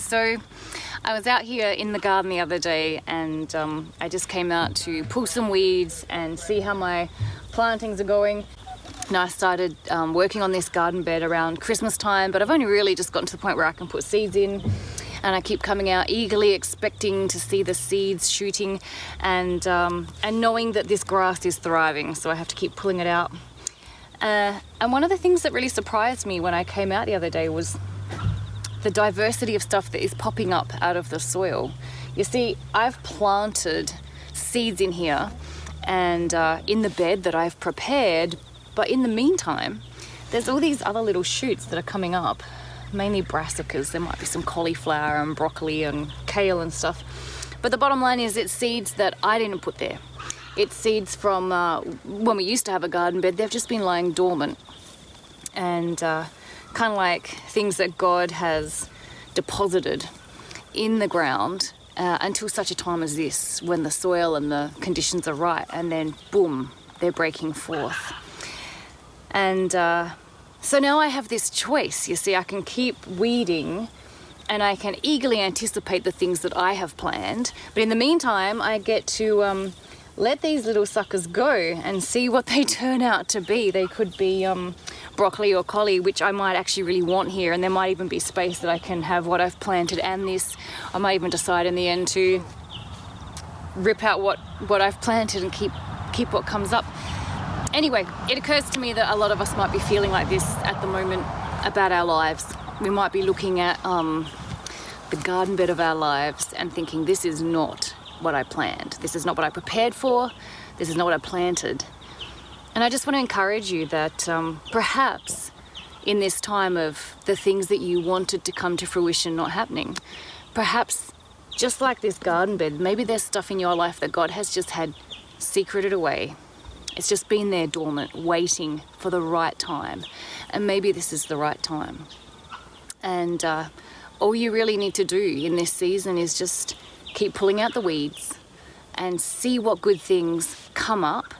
So I was out here in the garden the other day and I just came out to pull some weeds and see how my plantings are going. Now I started working on this garden bed around Christmas time, but I've only really just gotten to the point where I can put seeds in, and I keep coming out eagerly expecting to see the seeds shooting and knowing that this grass is thriving, so I have to keep pulling it out. And one of the things that really surprised me when I came out the other day was the diversity of stuff that is popping up out of the soil. You see, I've planted seeds in here and in the bed that I've prepared, but in the meantime, there's all these other little shoots that are coming up, mainly brassicas. There might be some cauliflower and broccoli and kale and stuff. But the bottom line is it's seeds that I didn't put there. It's seeds from when we used to have a garden bed. They've just been lying dormant. And kind of like things that God has deposited in the ground until such a time as this, when the soil and the conditions are right, and then boom, they're breaking forth. And so now I have this choice. You see, I can keep weeding and I can eagerly anticipate the things that I have planned, but in the meantime I get to let these little suckers go and see what they turn out to be. They could be broccoli or collie, which I might actually really want here, and there might even be space that I can have what I've planted and this. I might even decide in the end to rip out what I've planted and keep what comes up. Anyway, it occurs to me that a lot of us might be feeling like this at the moment about our lives. We might be looking at the garden bed of our lives and thinking, this is not what I planned. This is not what I prepared for. This is not what I planted. And I just want to encourage you that perhaps in this time of the things that you wanted to come to fruition not happening, perhaps just like this garden bed, maybe there's stuff in your life that God has just had secreted away. It's just been there dormant, waiting for the right time. And maybe this is the right time. And all you really need to do in this season is just keep pulling out the weeds and see what good things come up,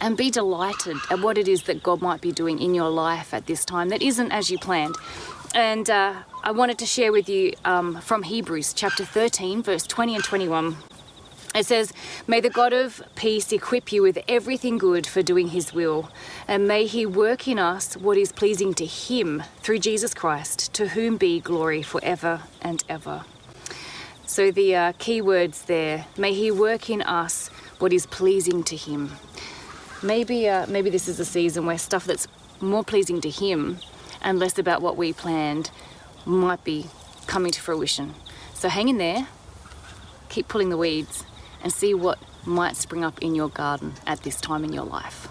and be delighted at what it is that God might be doing in your life at this time that isn't as you planned. And I wanted to share with you from Hebrews chapter 13, verse 20 and 21. It says, "May the God of peace equip you with everything good for doing his will, and may he work in us what is pleasing to him through Jesus Christ, to whom be glory forever and ever." So the key words there, may he work in us what is pleasing to him. Maybe this is a season where stuff that's more pleasing to him and less about what we planned might be coming to fruition. So hang in there, keep pulling the weeds, and see what might spring up in your garden at this time in your life.